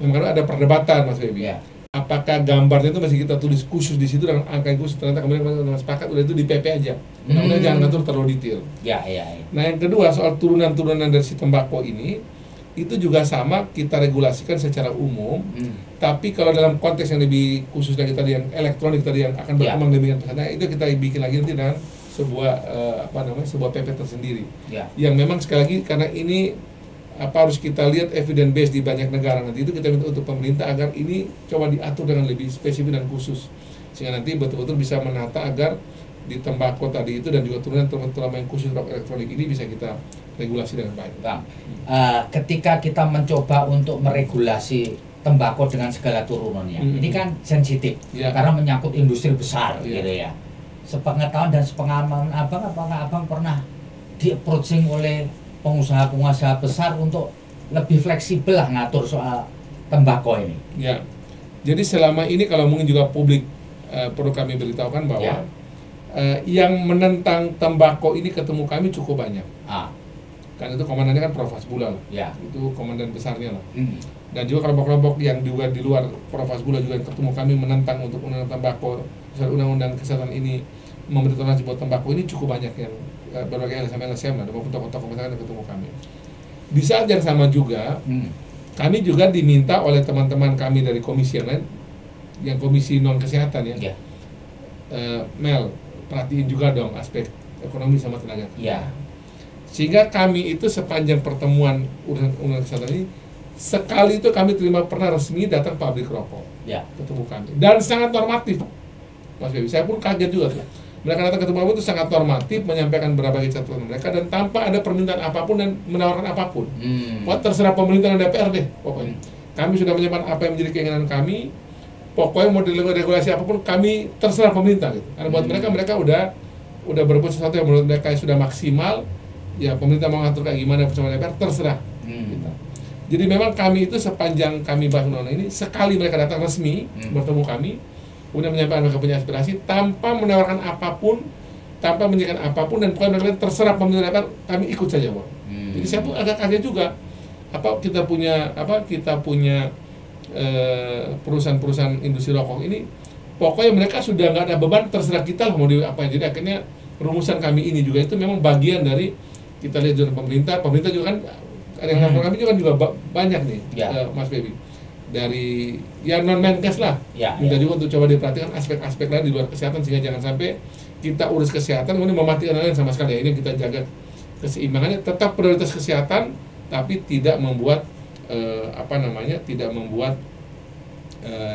A: Memang ada perdebatan, Mas Febi. Apakah gambarnya itu masih kita tulis khusus di situ dengan angka yang khusus, ternyata kemudian kita sepakat udah itu di PP aja. Mudah-mudahan jangan ngatur terlalu detail. Nah, yang kedua soal turunan-turunan dari si tembakau ini itu juga sama kita regulasikan secara umum. Tapi kalau dalam konteks yang lebih khusus dari tadi yang elektronik tadi yang akan berkembang demikian pesatnya, itu kita bikin lagi nanti dengan sebuah PP tersendiri. Yang memang sekali lagi karena ini harus kita lihat evidence base di banyak negara, nanti itu kita minta untuk pemerintah agar ini coba diatur dengan lebih spesifik dan khusus sehingga nanti betul-betul bisa menata agar di tembakau tadi itu dan juga turunan terutama yang khusus rokok elektronik ini bisa kita regulasi dengan baik.
B: Bang, ketika kita mencoba untuk meregulasi tembakau dengan segala turunannya, ini kan sensitif karena menyangkut industri besar gitu ya. Sepengetahuan dan sepengalaman Abang, apakah Abang pernah di-approaching oleh pengusaha-pengusaha besar untuk lebih fleksibel lah ngatur soal tembakau ini?
A: Ya, jadi selama ini kalau mungkin juga publik perlu kami beritahukan bahwa yang menentang tembakau ini ketemu kami cukup banyak. Karena itu komandannya kan Prof. Hasbullah lah. Itu komandan besarnya lah. Dan juga kelompok-kelompok yang juga di luar Prof. Hasbullah juga ketemu kami menentang untuk undang-undang tembakau, undang-undang kesehatan ini memberi toleransi buat tembakau ini cukup banyak yang berbagai LSM dan maupun tokoh-tokoh masyarakat yang ketemu kami. Di saat yang sama juga, kami juga diminta oleh teman-teman kami dari komisi yang lain, yang komisi non kesehatan Mel, perhatiin juga dong aspek ekonomi sama tenaga kerja. Sehingga kami itu sepanjang pertemuan urusan kesehatan ini, sekali itu kami pernah resmi datang pabrik rokok, ketemu kami, dan sangat normatif, Mas Febi. Saya pun kaget juga tuh. Mereka datang ketemu kami itu sangat normatif, menyampaikan berbagai catatan mereka dan tanpa ada permintaan apapun dan menawarkan apapun. Terserah pemerintah dan DPR deh, pokoknya. Kami sudah menyampaikan apa yang menjadi keinginan kami. Pokoknya mau regulasi apapun kami terserah pemerintah gitu. Karena buat mereka udah berbuat sesuatu yang menurut mereka sudah maksimal. Ya pemerintah mau ngatur kayak gimana bersama DPR terserah. Gitu. Jadi memang kami itu sepanjang kami bahas undang-undang ini, sekali mereka datang resmi bertemu kami, kemudian menyampaikan mereka punya aspirasi tanpa menawarkan apapun, tanpa menjadikan apapun, dan pokoknya mereka terserah pemerintah DPR, kami ikut saja, Bang. Jadi saya pun agak kaget juga. Kita punya perusahaan-perusahaan industri rokok ini, pokoknya mereka sudah nggak ada beban, terserah kita lah mau di apa. Jadi akhirnya rumusan kami ini juga itu memang bagian dari kita lihat juga pemerintah juga kan ada yang lapor kami juga banyak nih, Mas Baby, dari ya non Menkes lah, minta juga untuk coba diperhatikan aspek-aspek lain di luar kesehatan sehingga jangan sampai kita urus kesehatan kemudian mematikan lain sama sekali. Ini kita jaga keseimbangannya, tetap prioritas kesehatan tapi tidak membuat tidak membuat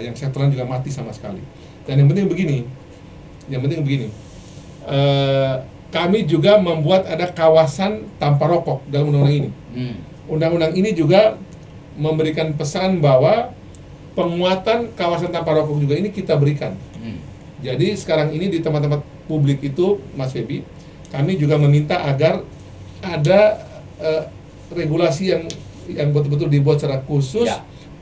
A: yang sektor lain juga mati sama sekali. Dan yang penting begini, kami juga membuat ada kawasan tanpa rokok dalam undang-undang ini. Undang-undang ini juga memberikan pesan bahwa penguatan kawasan tanpa rokok juga ini kita berikan. Jadi sekarang ini di tempat-tempat publik itu, Mas Febi, kami juga meminta agar ada regulasi yang betul-betul dibuat secara khusus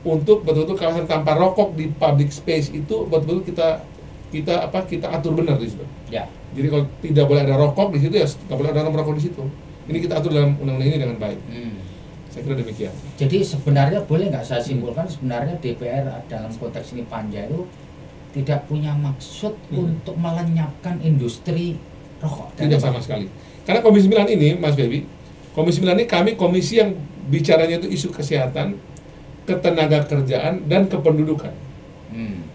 A: untuk betul-betul kawasan tanpa rokok di public space itu betul-betul kita atur benar di situ. Jadi kalau tidak boleh ada rokok di situ ya tidak boleh ada rokok di situ. Ini kita atur dalam undang-undang ini dengan baik. Saya kira demikian.
B: Jadi sebenarnya boleh nggak saya simpulkan sebenarnya DPR dalam konteks ini Panja itu tidak punya maksud untuk melenyapkan industri rokok.
A: Tidak sama sekali. Karena Komisi 9 ini, Mas Baby, Komisi 9 ini kami komisi yang bicaranya itu isu kesehatan, ketenaga kerjaan dan kependudukan.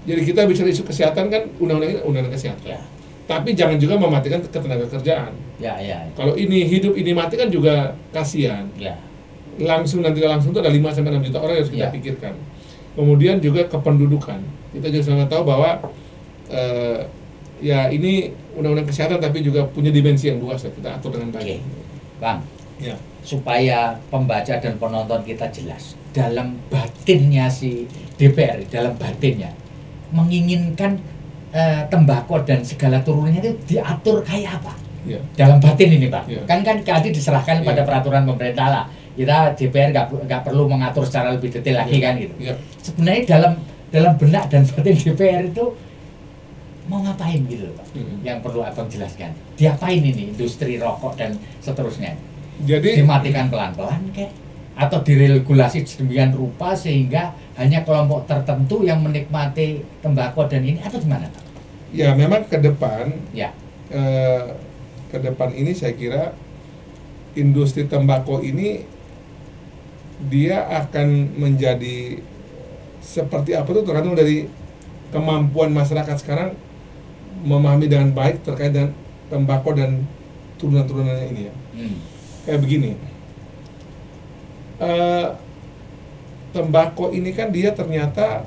A: Jadi kita bicara isu kesehatan kan undang-undang kesehatan. Tapi jangan juga mematikan ketenaga kerjaan. Kalau ini hidup ini mati kan juga kasihan. Langsung dan tidak langsung itu ada 5 sampai 6 juta orang yang harus kita pikirkan. Kemudian juga kependudukan. Kita juga sama tahu bahwa ini undang-undang kesehatan tapi juga punya dimensi yang luas, kita atur dengan baik.
B: Bang. Supaya pembaca dan penonton kita jelas dalam batinnya si DPR, dalam batinnya menginginkan tembakau dan segala turunannya itu diatur kayak apa dalam batin ini, Pak. Kan tadi diserahkan pada peraturan pemerintah lah, kita DPR nggak perlu mengatur secara lebih detail lagi kan gitu. Sebenarnya dalam benak dan batin DPR itu mau ngapain gitu, Pak? Yang perlu abang jelaskan, diapain ini industri rokok dan seterusnya?
A: Jadi
B: dimatikan pelan-pelan kayak atau diregulasi sedemikian rupa sehingga hanya kelompok tertentu yang menikmati tembakau dan ini atau gimana, Pak?
A: Ya memang ke depan ini saya kira industri tembakau ini dia akan menjadi seperti apa itu tergantung dari kemampuan masyarakat sekarang memahami dengan baik terkait dengan tembakau dan turunan-turunannya ini ya. Kayak begini, tembakau ini kan dia ternyata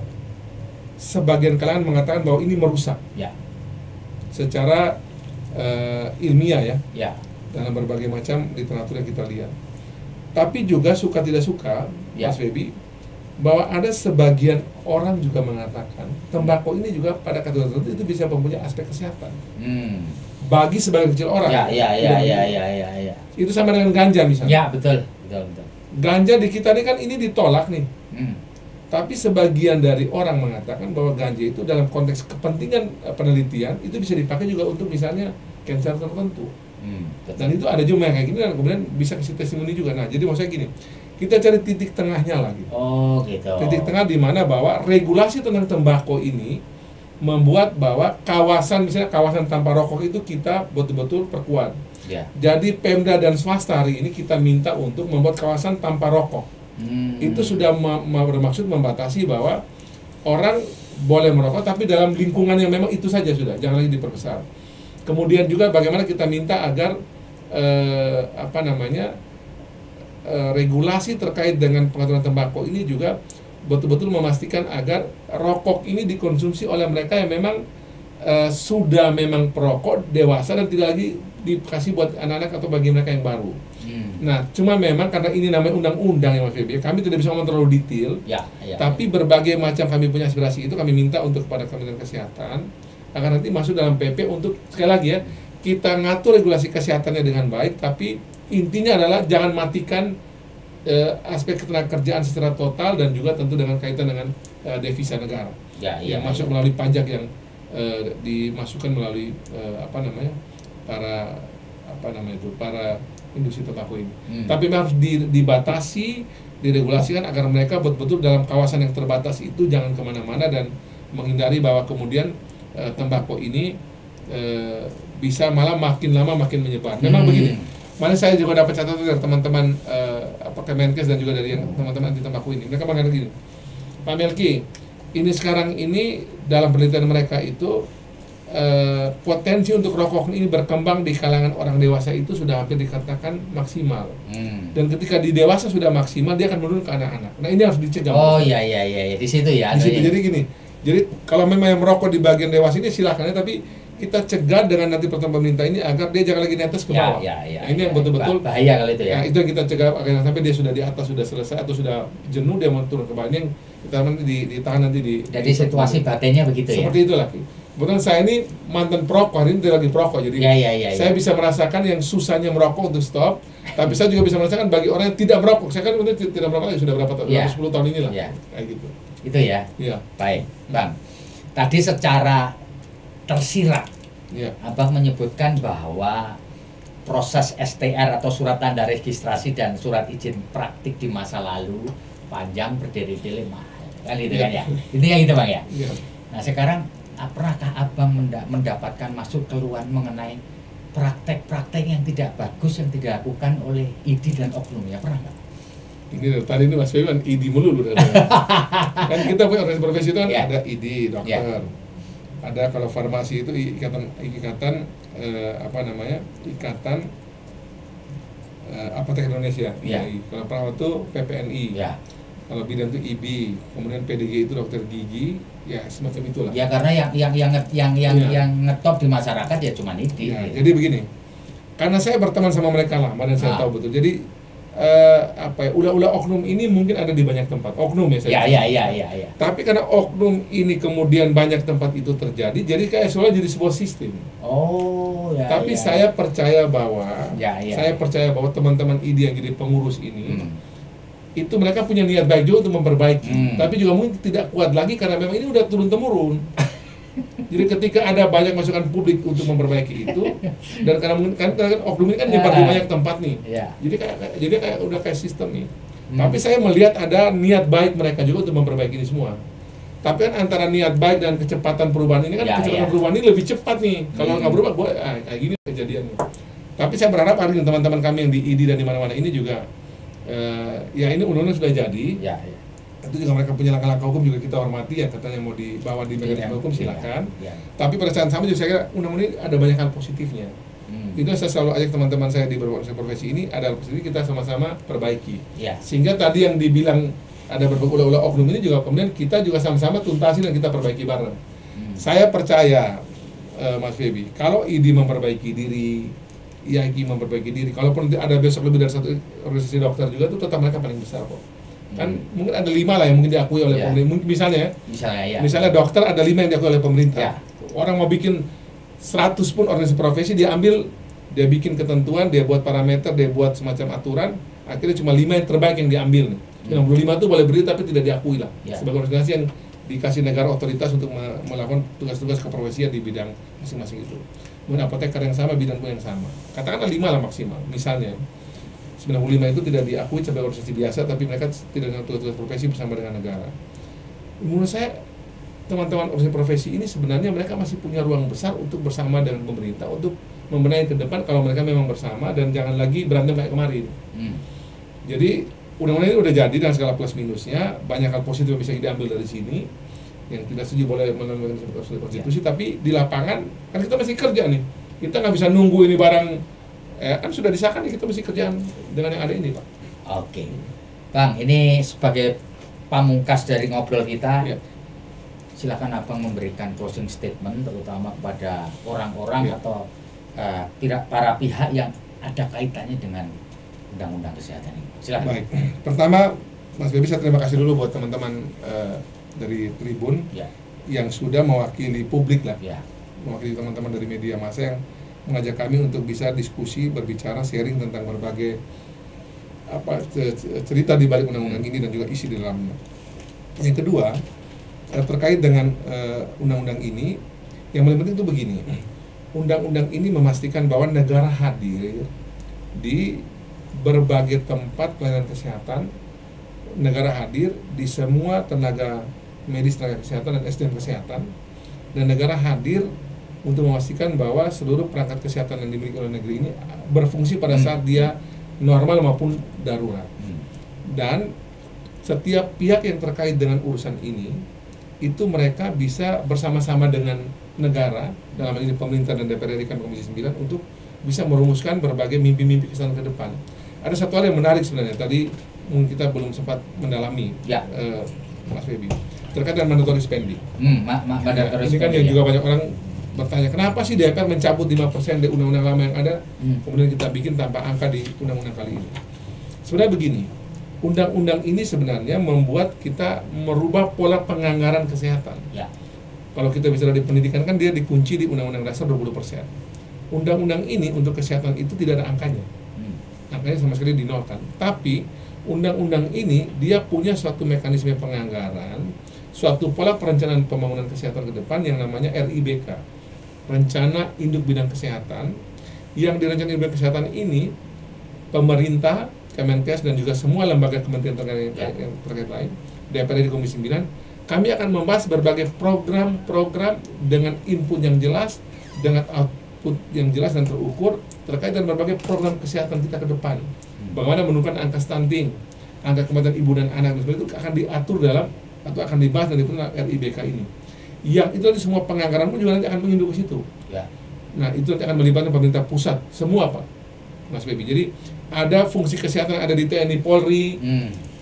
A: sebagian kalangan mengatakan bahwa ini merusak secara ilmiah dalam berbagai macam literatur yang kita lihat. Tapi juga suka tidak suka, Mas Febi, bahwa ada sebagian orang juga mengatakan tembakau ini juga pada kategori tertentu itu bisa mempunyai aspek kesehatan. Bagi sebagian kecil orang. Itu sama dengan ganja misalnya.
B: Betul.
A: Ganja di kita ini kan ini ditolak nih. Tapi sebagian dari orang mengatakan bahwa ganja itu dalam konteks kepentingan penelitian itu bisa dipakai juga untuk misalnya kanker tertentu. Dan itu ada juga yang kayak gini dan kemudian bisa kasih testimoni juga. Nah, jadi maksudnya gini, kita cari titik tengahnya lagi. Titik tengah di mana bahwa regulasi tentang tembakau ini membuat bahwa misalnya kawasan tanpa rokok itu kita betul-betul perkuat. Jadi Pemda dan swasta hari ini kita minta untuk membuat kawasan tanpa rokok. Itu sudah bermaksud membatasi bahwa orang boleh merokok tapi dalam lingkungan yang memang itu saja sudah, jangan lagi diperbesar. Kemudian juga bagaimana kita minta agar regulasi terkait dengan pengaturan tembakau ini juga betul-betul memastikan agar rokok ini dikonsumsi oleh mereka yang memang sudah memang perokok dewasa dan tidak lagi dikasih buat anak-anak atau bagi mereka yang baru. Nah, cuma memang karena ini namanya undang-undang ya Mas Febi, kami tidak bisa ngomong terlalu detail. Tapi berbagai macam kami punya aspirasi itu kami minta untuk kepada Kementerian Kesehatan agar nanti masuk dalam PP untuk sekali lagi ya kita ngatur regulasi kesehatannya dengan baik, tapi intinya adalah jangan matikan aspek ketenagakerjaan secara total dan juga tentu dengan kaitan dengan devisa negara yang masuk melalui pajak yang dimasukkan melalui para industri tembakau ini. Tapi memang harus dibatasi, diregulasikan agar mereka betul-betul dalam kawasan yang terbatas itu jangan kemana-mana dan menghindari bahwa kemudian tembakau ini bisa malah makin lama makin menyebar. Memang begini, Mana saya juga dapat catatan dari teman-teman Kemenkes dan juga dari yang teman-teman anti tembakau ini. Mereka mengatakan gini, Pak Melki, ini sekarang ini dalam penelitian mereka itu potensi untuk rokok ini berkembang di kalangan orang dewasa itu sudah hampir dikatakan maksimal. Dan ketika di dewasa sudah maksimal, dia akan menurun ke anak-anak. Nah, ini harus dicegah.
B: Oh iya, di situ ya.
A: Di situ. Jadi gini, jadi kalau memang yang merokok di bagian dewasa ini silakan ya, tapi kita cegah dengan nanti pertemuan pemerintah ini agar dia jangan lagi netes ke bawah. Nah, ini yang betul-betul
B: bahaya kalau itu ya.
A: Nah, itu yang kita cegah agar sampai dia sudah di atas, sudah selesai atau sudah jenuh, dia mau turun ke bawah. Ini yang kita nanti ditahan nanti di.
B: Jadi situasi batinnya begitu ya.
A: Seperti itulah. Kebetulan saya ini mantan perokok, hari ini dia lagi perokok, jadi saya bisa merasakan yang susahnya merokok untuk stop, tapi saya juga bisa merasakan bagi orang yang tidak merokok. Saya kan tidak merokok sudah berapa tahun, 10 tahun inilah, kayak gitu.
B: Itu ya. Baik, Bang. Tadi secara tersirat, Abang menyebutkan bahwa proses STR atau surat tanda registrasi dan surat izin praktik di masa lalu panjang, berdiri-diri, mahal, kan itu kan ya. Itu yang itu Bang ya. Nah sekarang apakah Abang mendapatkan masuk keluhan mengenai praktek-praktek yang tidak bagus yang dilakukan oleh ID dan oknum ya, pernah nggak?
A: Ini tadi ini Mas Febi ID melulu kan kita punya organisasi profesi itu kan ada ID dokter, ada kalau farmasi itu ikatan Apotek Indonesia, kalau perawat itu PPNI, kalau bidan itu IB, kemudian PDG itu dokter gigi, ya semacam itulah. Ya karena
B: yang ngetop di masyarakat ya cuma itu.
A: Ya, jadi begini, karena saya berteman sama mereka lama dan saya tahu betul. Jadi ulah-ulah oknum ini mungkin ada di banyak tempat. Oknum ya saya.
B: Iya.
A: Tapi karena oknum ini kemudian banyak tempat itu terjadi, jadi kayak soalnya jadi sebuah sistem. Tapi saya percaya bahwa teman-teman ID yang jadi pengurus ini itu mereka punya niat baik juga untuk memperbaiki, tapi juga mungkin tidak kuat lagi karena memang ini udah turun-temurun. Jadi ketika ada banyak masukan publik untuk memperbaiki itu, dan karena mungkin kan oknum ini kan nyebar di banyak tempat nih, jadi kayak udah kayak sistem nih. Tapi saya melihat ada niat baik mereka juga untuk memperbaiki ini semua. Tapi kan antara niat baik dan kecepatan perubahan ini kan kecepatan perubahan ini lebih cepat nih. Kalau nggak berubah, kayak gini kejadiannya. Tapi saya berharap hari ini teman-teman kami yang di ID dan di mana-mana ini juga ini undang-undang sudah jadi. Itu juga mereka punya langkah-langkah hukum juga kita hormati, yang katanya mau dibawa di mekanisme hukum silakan. Tapi pada saat sama juga saya kira undang-undang ini ada banyak hal positifnya. Itu saya selalu ajak teman-teman saya di berbagai profesi ini, ada hal positif kita sama-sama perbaiki. Sehingga tadi yang dibilang ada berbagai ulah-ulah oknum ini juga kemudian kita juga sama-sama tuntasi dan kita perbaiki bareng. Saya percaya Mas Febi, kalau ID memperbaiki diri, IAIGI memperbaiki diri, kalaupun ada besok lebih dari satu organisasi dokter juga itu tetap mereka paling besar kok. Kan mungkin ada 5 lah yang mungkin diakui oleh pemerintah. Mungkin misalnya dokter ada 5 yang diakui oleh pemerintah. Orang mau bikin 100 pun organisasi profesi, dia bikin ketentuan, dia buat parameter, dia buat semacam aturan, akhirnya cuma 5 yang terbaik yang diambil. 65 itu boleh berdiri tapi tidak diakui lah sebagai organisasi yang dikasih negara otoritas untuk melakukan tugas-tugas keprofesian di bidang masing-masing itu. Kemudian apoteker yang sama, bidan pun yang sama. Katakanlah 5 lah maksimal. Misalnya 95 itu tidak diakui sebagai organisasi biasa, tapi mereka tidak dengan tugas-tugas profesi bersama dengan negara. Menurut saya teman-teman organisasi profesi ini sebenarnya mereka masih punya ruang besar untuk bersama dengan pemerintah untuk membenahi ke depan kalau mereka memang bersama dan jangan lagi berantem kayak kemarin. Jadi undang-undang ini udah jadi dengan segala plus minusnya, banyak hal positif yang bisa diambil dari sini. Yang tidak setuju boleh melalui konstitusi, tapi di lapangan kan kita masih kerja nih. Kita nggak bisa nunggu ini barang kan sudah disahkan, kita mesti kerjaan dengan yang ada ini, Pak.
B: Oke, Bang, ini sebagai pamungkas dari ngobrol kita, silakan Abang memberikan closing statement terutama kepada orang-orang atau para pihak yang ada kaitannya dengan undang-undang kesehatan ini. Silakan.
A: Baik. Pertama, Mas Febi, saya terima kasih dulu buat teman-teman dari Tribun yang sudah mewakili publik lah, mewakili teman-teman dari media massa yang mengajak kami untuk bisa diskusi, berbicara, sharing tentang berbagai cerita di balik undang-undang ini dan juga isi di dalamnya. Yang kedua, terkait dengan undang-undang ini, yang paling penting itu begini, undang-undang ini memastikan bahwa negara hadir di berbagai tempat pelayanan kesehatan, negara hadir di semua tenaga medis, tenaga kesehatan dan SDM kesehatan, dan negara hadir untuk memastikan bahwa seluruh perangkat kesehatan yang dimiliki oleh negeri ini berfungsi pada saat dia normal maupun darurat. Dan setiap pihak yang terkait dengan urusan ini itu mereka bisa bersama-sama dengan negara, dalam hal ini pemerintah dan DPR RI kan Komisi 9, untuk bisa merumuskan berbagai mimpi-mimpi kesehatan ke depan. Ada satu hal yang menarik sebenarnya, tadi mungkin kita belum sempat mendalami, Mas Febi, terkait dengan mandatory spending.
B: Mandatory
A: ini kan
B: spending,
A: yang juga banyak orang bertanya, kenapa sih DPR mencabut 5% dari undang-undang lama yang ada, kemudian kita bikin tanpa angka di undang-undang kali ini. Sebenarnya begini, undang-undang ini sebenarnya membuat kita merubah pola penganggaran kesehatan. Kalau kita bicara di pendidikan kan dia dikunci di Undang-Undang Dasar 20%. Undang-undang ini untuk kesehatan itu tidak ada angkanya. Angkanya sama sekali dinolkan. Tapi undang-undang ini dia punya suatu mekanisme penganggaran, suatu pola perencanaan pembangunan kesehatan ke depan yang namanya RIBK, Rencana Induk Bidang Kesehatan, yang di Rencana Induk Bidang Kesehatan ini pemerintah, Kemenkes dan juga semua lembaga kementerian terkait lain, DPR di Komisi 9, kami akan membahas berbagai program-program dengan input yang jelas, dengan output yang jelas dan terukur terkait dengan berbagai program kesehatan kita ke depan. Bagaimana menurunkan angka stunting, angka kematian ibu dan anak, dan sebagainya itu akan diatur dalam atau akan dibahas dari RIBK ini. Yang itu nanti semua penganggaran pun juga nanti akan menginduk ke situ. Nah, itu nanti akan melibatkan pemerintah pusat semua, Pak, Mas Bebi. Jadi ada fungsi kesehatan ada di TNI Polri,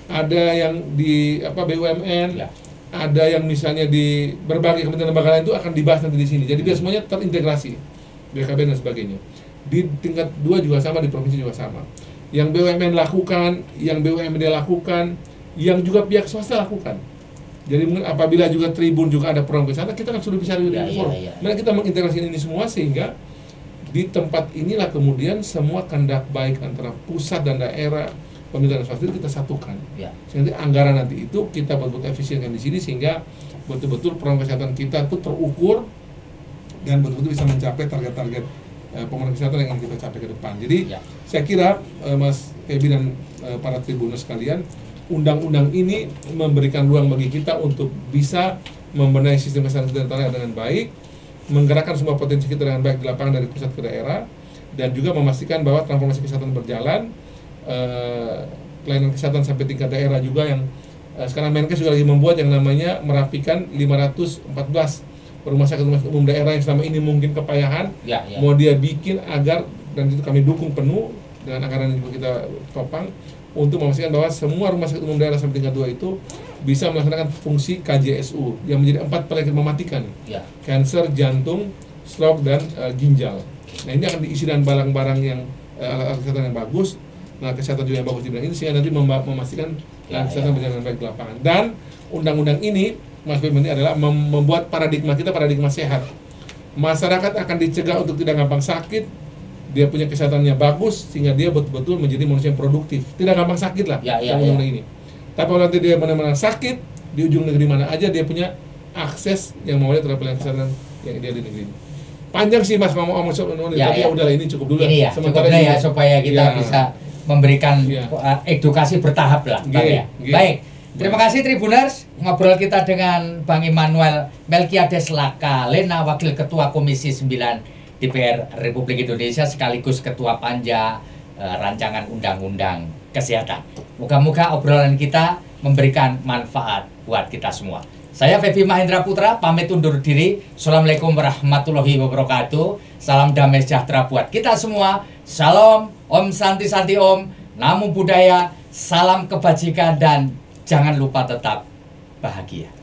A: ada yang di BUMN. Ada yang misalnya di berbagai kementerian lembaga lain itu akan dibahas nanti di sini. Jadi biar semuanya terintegrasi, BKB dan sebagainya. Di tingkat 2 juga sama, di provinsi juga sama. Yang BUMN lakukan, yang BUMD lakukan, yang juga pihak swasta lakukan. Jadi mungkin apabila juga Tribun juga ada program kesehatan, kita kan sudah bisa reform. Nah, kita mengintegrasi ini semua sehingga di tempat inilah kemudian semua kehendak baik antara pusat dan daerah, pemerintah dan swasta kita satukan. Sehingga anggaran nanti itu kita betul-betul efisienkan di sini sehingga betul-betul program kesehatan kita itu terukur dan betul-betul bisa mencapai target-target pembangunan kesehatan yang ingin kita capai ke depan. Jadi saya kira Mas Febi dan para tribuners sekalian, undang-undang ini memberikan ruang bagi kita untuk bisa membenahi sistem kesehatan kita dengan baik, menggerakkan semua potensi kita dengan baik di lapangan dari pusat ke daerah, dan juga memastikan bahwa transformasi kesehatan berjalan. Pelayanan kesehatan sampai tingkat daerah juga yang sekarang Menkes juga lagi membuat yang namanya merapikan 514 rumah sakit umum daerah yang selama ini mungkin kepayahan, mau dia bikin agar, dan itu kami dukung penuh dengan anggaran yang juga kita topang untuk memastikan bahwa semua rumah sakit umum daerah sampai tingkat 2 itu bisa melaksanakan fungsi KJSU yang menjadi 4 penyakit mematikan, kanker, jantung, stroke, dan ginjal. Nah, ini akan diisi dengan barang-barang yang alat-alat kesehatan yang bagus. Nah, kesehatan juga yang bagus di bidang ini sehingga nanti memastikan kesehatan berjalan dengan baik di lapangan. Dan undang-undang ini, Mas Bim, ini adalah membuat paradigma kita paradigma sehat. Masyarakat akan dicegah untuk tidak gampang sakit, dia punya kesehatannya bagus sehingga dia betul-betul menjadi manusia yang produktif. Tidak gampang sakit lah undang-undang ini. Tapi kalau nanti dia benar-benar sakit di ujung negeri mana aja, dia punya akses yang memadai terhadap pelayanan kesehatan yang ideal di negeri ini. Panjang sih Mas, mau ngomong soal undang-undang, tapi udahlah ini cukup dulu.
B: Ini
A: sementara
B: cukup ya supaya kita bisa memberikan edukasi bertahap lah, Baik, terima kasih Tribuners. Ngobrol kita dengan Bang Immanuel Melkiades Lakalena, Wakil Ketua Komisi 9 DPR Republik Indonesia sekaligus Ketua Panja Rancangan Undang-Undang Kesehatan. Moga-moga obrolan kita memberikan manfaat buat kita semua. Saya Febi Mahendra Putra pamit undur diri. Assalamualaikum warahmatullahi wabarakatuh. Salam damai sejahtera buat kita semua. Salam, Om Santi Santi Om, Namo Buddhaya, salam kebajikan dan jangan lupa tetap bahagia.